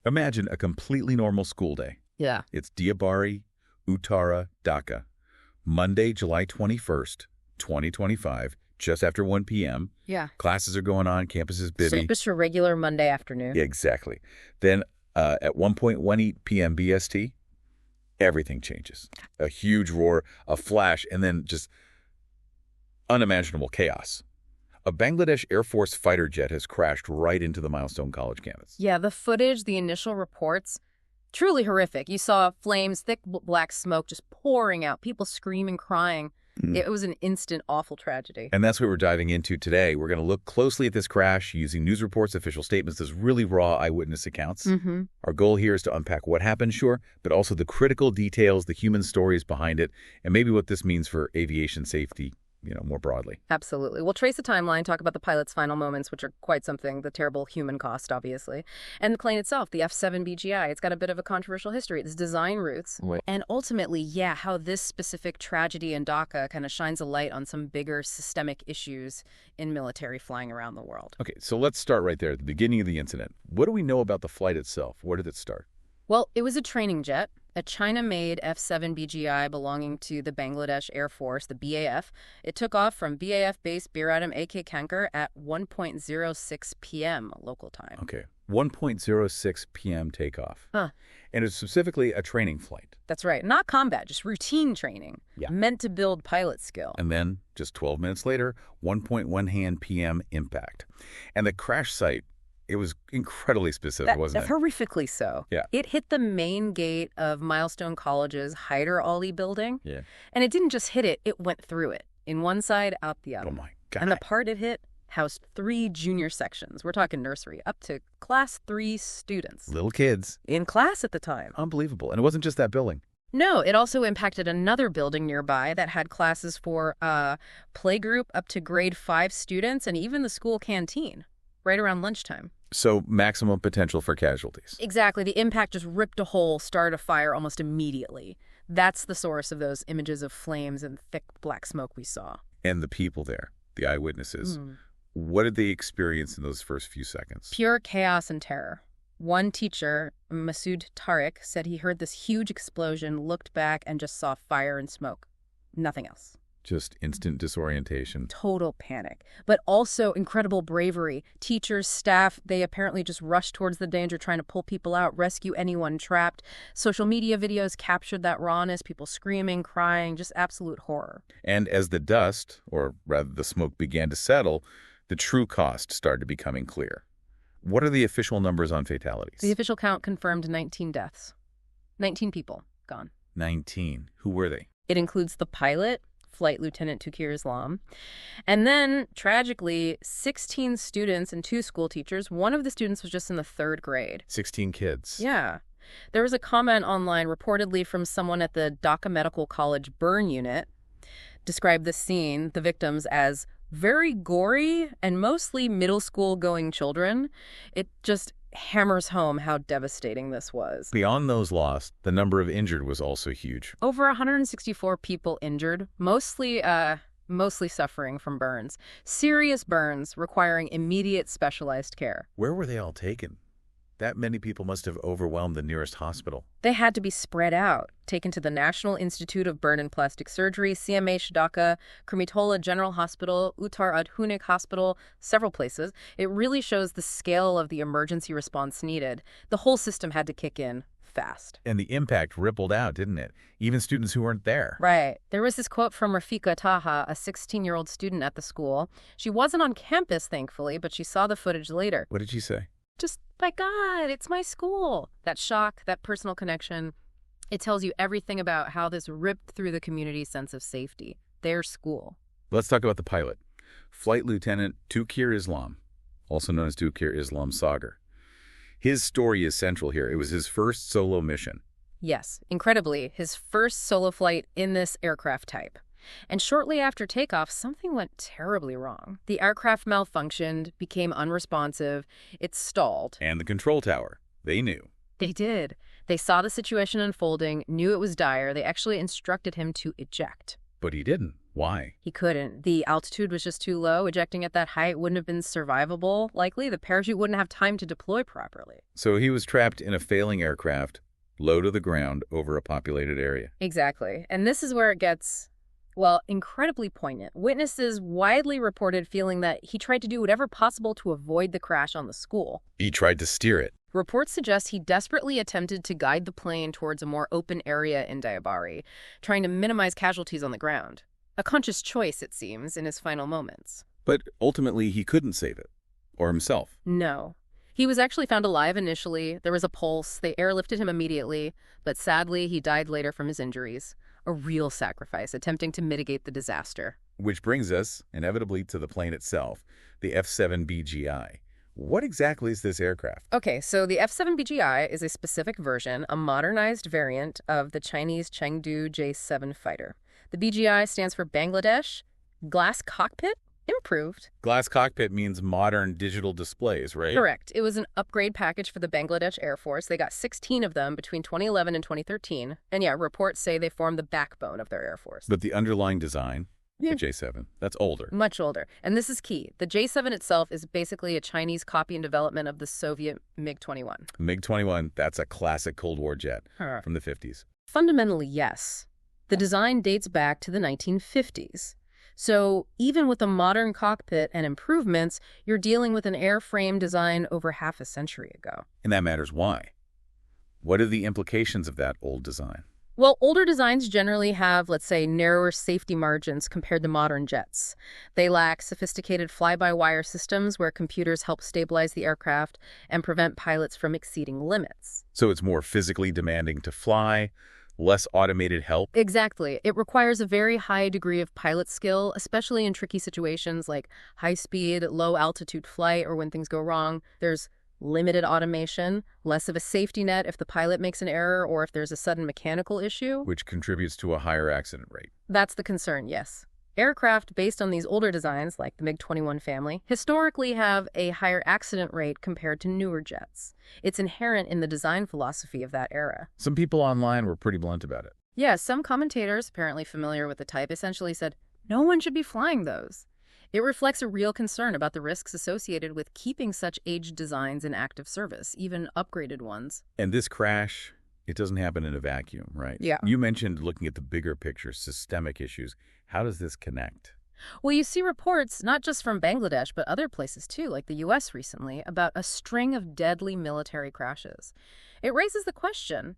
Imagine a completely normal school day. Yeah. It's Diabari, Uttara, Dhaka. Monday, July 21st, 2025, just after 1 p.m. Yeah. Classes are going on, campus is busy. Just a regular Monday afternoon. Yeah, exactly. Then at 1:18 p.m. BST, everything changes. A huge roar, a flash, and then just unimaginable chaos. A Bangladesh Air Force fighter jet has crashed right into the Milestone College campus. Yeah, the footage, the initial reports, truly horrific. You saw flames, thick black smoke just pouring out, people screaming, crying. It was an instant, awful tragedy. And that's what we're diving into today. We're going to look closely at this crash using news reports, official statements, those really raw eyewitness accounts. Our goal here is to unpack what happened, sure, but also the critical details, the human stories behind it, and maybe what this means for aviation safety, more broadly. Absolutely. We'll trace the timeline, talk about the pilot's final moments, which are quite something, the terrible human cost, obviously. And the plane itself, the F-7 BGI, it's got a bit of a controversial history. Its design roots. And ultimately, how this specific tragedy in Dhaka kind of shines a light on some bigger systemic issues in military flying around the world. Okay, so let's start right there at the beginning of the incident. What do we know about the flight itself? Where did it start? Well, it was a training jet, a China-made F-7 BGI belonging to the Bangladesh Air Force, the BAF. It took off from BAF base Biratam AK Kankar at 1:06 p.m. local time. Okay, 1:06 p.m. takeoff. And it's specifically a training flight. That's right. Not combat, just routine training. Yeah. Meant to build pilot skill. And then, just 12 minutes later, 1:01 p.m. impact. And the crash site, it was incredibly specific, wasn't it? Horrifically so. Yeah. It hit the main gate of Milestone College's Hyder Ali building. Yeah. And it didn't just hit it, it went through it. In one side, out the other. Oh, my God. And the part it hit housed 3 junior sections. We're talking nursery, up to class 3 students. Little kids. In class at the time. Unbelievable. And it wasn't just that building. No, it also impacted another building nearby that had classes for playgroup up to grade 5 students and even the school canteen right around lunchtime. So maximum potential for casualties. Exactly. The impact just ripped a hole, started a fire almost immediately. That's the source of those images of flames and thick black smoke we saw. And the people there, the eyewitnesses, what did they experience in those first few seconds? Pure chaos and terror. One teacher, Masood Tariq, said he heard this huge explosion, looked back, and just saw fire and smoke. Nothing else. Just instant disorientation. Total panic, but also incredible bravery. Teachers, staff, they apparently just rushed towards the danger, trying to pull people out, rescue anyone trapped. Social media videos captured that rawness, people screaming, crying, just absolute horror. And as the dust, or rather the smoke, began to settle, the true cost started becoming clear. What are the official numbers on fatalities? The official count confirmed 19 deaths. 19 people gone. 19. Who were they? It includes the pilot, Flight Lieutenant Tukir Islam. And then, tragically, 16 students and 2 school teachers. One of the students was just in the 3rd grade. 16 kids. Yeah. There was a comment online reportedly from someone at the Dhaka Medical College burn unit, described the scene, the victims, as very gory and mostly middle school going children. It just hammers home how devastating this was. Beyond those lost, the number of injured was also huge. Over 164 people injured, mostly suffering from burns. Serious burns requiring immediate specialized care. Where were they all taken? That many people must have overwhelmed the nearest hospital. They had to be spread out, taken to the National Institute of Burn and Plastic Surgery, CMH Dhaka, Kurmitola General Hospital, Uttar Adhunik Hospital, several places. It really shows the scale of the emergency response needed. The whole system had to kick in fast. And the impact rippled out, didn't it? Even students who weren't there. Right. There was this quote from Rafika Taha, a 16-year-old student at the school. She wasn't on campus, thankfully, but she saw the footage later. What did she say? Just, my God, it's my school. That shock, that personal connection, it tells you everything about how this ripped through the community's sense of safety. Their school. Let's talk about the pilot. Flight Lieutenant Tukir Islam, also known as Tukir Islam Sagar. His story is central here. It was his first solo mission. Yes, incredibly, his first solo flight in this aircraft type. And shortly after takeoff, something went terribly wrong. The aircraft malfunctioned, became unresponsive, it stalled. And the control tower. They knew. They did. They saw the situation unfolding, knew it was dire. They actually instructed him to eject. But he didn't. Why? He couldn't. The altitude was just too low. Ejecting at that height wouldn't have been survivable, likely. The parachute wouldn't have time to deploy properly. So he was trapped in a failing aircraft, low to the ground, over a populated area. Exactly. And this is where it gets, well, incredibly poignant. Witnesses widely reported feeling that he tried to do whatever possible to avoid the crash on the school. He tried to steer it. Reports suggest he desperately attempted to guide the plane towards a more open area in Diabari, trying to minimize casualties on the ground. A conscious choice, it seems, in his final moments. But ultimately, he couldn't save it. Or himself. No. He was actually found alive initially. There was a pulse. They airlifted him immediately. But sadly, he died later from his injuries. A real sacrifice, attempting to mitigate the disaster. Which brings us, inevitably, to the plane itself, the F-7BGI. What exactly is this aircraft? Okay, so the F-7BGI is a specific version, a modernized variant of the Chinese Chengdu J-7 fighter. The BGI stands for Bangladesh Glass Cockpit Improved. Glass cockpit means modern digital displays, right? Correct. It was an upgrade package for the Bangladesh Air Force. They got 16 of them between 2011 and 2013. And yeah, reports say they form the backbone of their Air Force. But the underlying design, the J-7, that's older. Much older. And this is key. The J-7 itself is basically a Chinese copy and development of the Soviet MiG-21. MiG-21, that's a classic Cold War jet from the 50s. Fundamentally, yes. The design dates back to the 1950s. So even with a modern cockpit and improvements, you're dealing with an airframe design over half a century ago. And that matters why. What are the implications of that old design? Well, older designs generally have, let's say, narrower safety margins compared to modern jets. They lack sophisticated fly-by-wire systems where computers help stabilize the aircraft and prevent pilots from exceeding limits. So it's more physically demanding to fly, less automated help? Exactly. It requires a very high degree of pilot skill, especially in tricky situations like high-speed, low-altitude flight or when things go wrong. There's limited automation, less of a safety net if the pilot makes an error or if there's a sudden mechanical issue. Which contributes to a higher accident rate. That's the concern, yes. Aircraft based on these older designs, like the MiG-21 family, historically have a higher accident rate compared to newer jets. It's inherent in the design philosophy of that era. Some people online were pretty blunt about it. Yeah, some commentators, apparently familiar with the type, essentially said, no one should be flying those. It reflects a real concern about the risks associated with keeping such aged designs in active service, even upgraded ones. And this crash, it doesn't happen in a vacuum, right? Yeah. You mentioned looking at the bigger picture, systemic issues. How does this connect? Well, you see reports, not just from Bangladesh, but other places too, like the U.S. recently, about a string of deadly military crashes. It raises the question,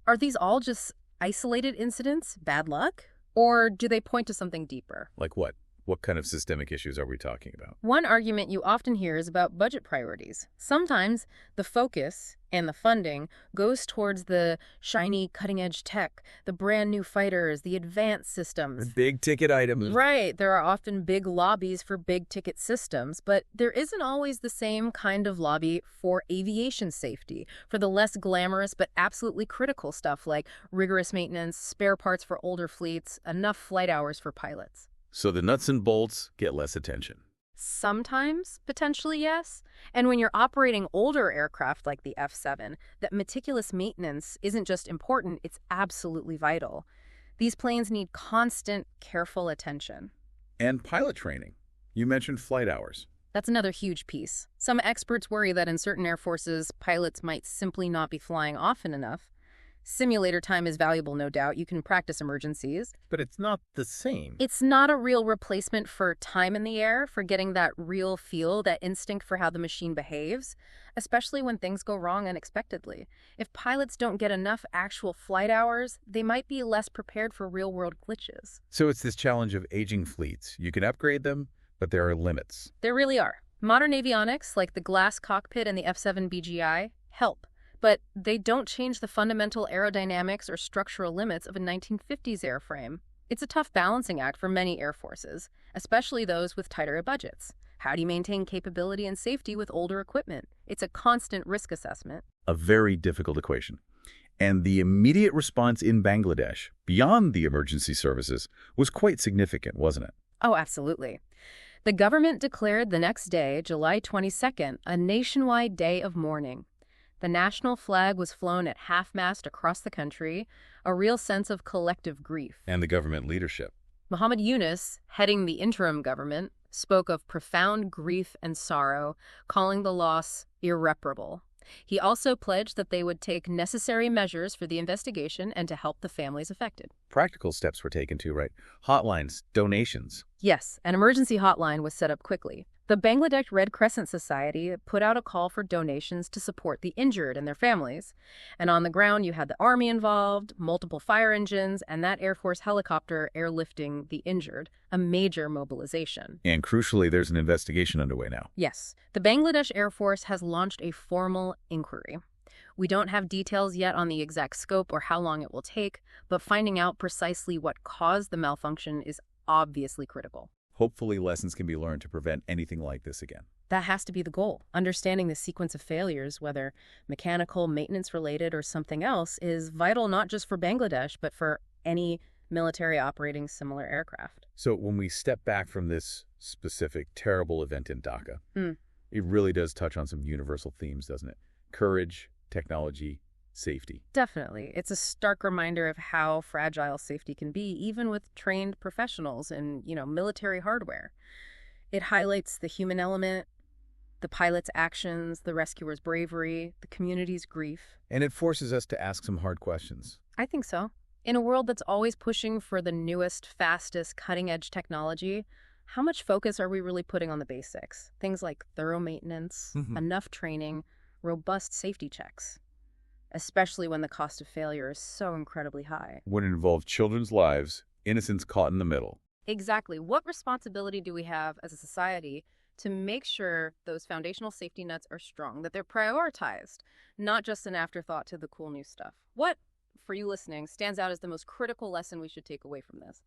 are these all just isolated incidents, bad luck? Or do they point to something deeper? Like what? What kind of systemic issues are we talking about? One argument you often hear is about budget priorities. Sometimes the focus and the funding goes towards the shiny cutting-edge tech, the brand new fighters, the advanced systems. Big ticket items. Right. There are often big lobbies for big ticket systems, but there isn't always the same kind of lobby for aviation safety, for the less glamorous but absolutely critical stuff like rigorous maintenance, spare parts for older fleets, enough flight hours for pilots. So the nuts and bolts get less attention. Sometimes, potentially, yes. And when you're operating older aircraft like the F-7, that meticulous maintenance isn't just important, it's absolutely vital. These planes need constant, careful attention. And pilot training. You mentioned flight hours. That's another huge piece. Some experts worry that in certain air forces, pilots might simply not be flying often enough. Simulator time is valuable, no doubt. You can practice emergencies. But it's not the same. It's not a real replacement for time in the air, for getting that real feel, that instinct for how the machine behaves, especially when things go wrong unexpectedly. If pilots don't get enough actual flight hours, they might be less prepared for real-world glitches. So it's this challenge of aging fleets. You can upgrade them, but there are limits. There really are. Modern avionics, like the glass cockpit and the F-7BGI, help. But they don't change the fundamental aerodynamics or structural limits of a 1950s airframe. It's a tough balancing act for many air forces, especially those with tighter budgets. How do you maintain capability and safety with older equipment? It's a constant risk assessment. A very difficult equation. And the immediate response in Bangladesh, beyond the emergency services, was quite significant, wasn't it? Oh, absolutely. The government declared the next day, July 22nd, a nationwide day of mourning. The national flag was flown at half-mast across the country, a real sense of collective grief. And the government leadership. Muhammad Yunus, heading the interim government, spoke of profound grief and sorrow, calling the loss irreparable. He also pledged that they would take necessary measures for the investigation and to help the families affected. Practical steps were taken too, right? Hotlines, donations. Yes, an emergency hotline was set up quickly. The Bangladesh Red Crescent Society put out a call for donations to support the injured and their families. And on the ground, you had the army involved, multiple fire engines, and that Air Force helicopter airlifting the injured, a major mobilization. And crucially, there's an investigation underway now. Yes, the Bangladesh Air Force has launched a formal inquiry. We don't have details yet on the exact scope or how long it will take, but finding out precisely what caused the malfunction is obviously critical. Hopefully, lessons can be learned to prevent anything like this again. That has to be the goal. Understanding the sequence of failures, whether mechanical, maintenance-related, or something else, is vital not just for Bangladesh, but for any military operating similar aircraft. So when we step back from this specific terrible event in Dhaka, it really does touch on some universal themes, doesn't it? Courage, technology, safety. Definitely. It's a stark reminder of how fragile safety can be, even with trained professionals and, military hardware. It highlights the human element, the pilot's actions, the rescuer's bravery, the community's grief. And it forces us to ask some hard questions. I think so. In a world that's always pushing for the newest, fastest, cutting-edge technology, how much focus are we really putting on the basics? Things like thorough maintenance, enough training, robust safety checks. Especially when the cost of failure is so incredibly high. When it involves children's lives, innocents caught in the middle. Exactly. What responsibility do we have as a society to make sure those foundational safety nets are strong, that they're prioritized, not just an afterthought to the cool new stuff? What, for you listening, stands out as the most critical lesson we should take away from this?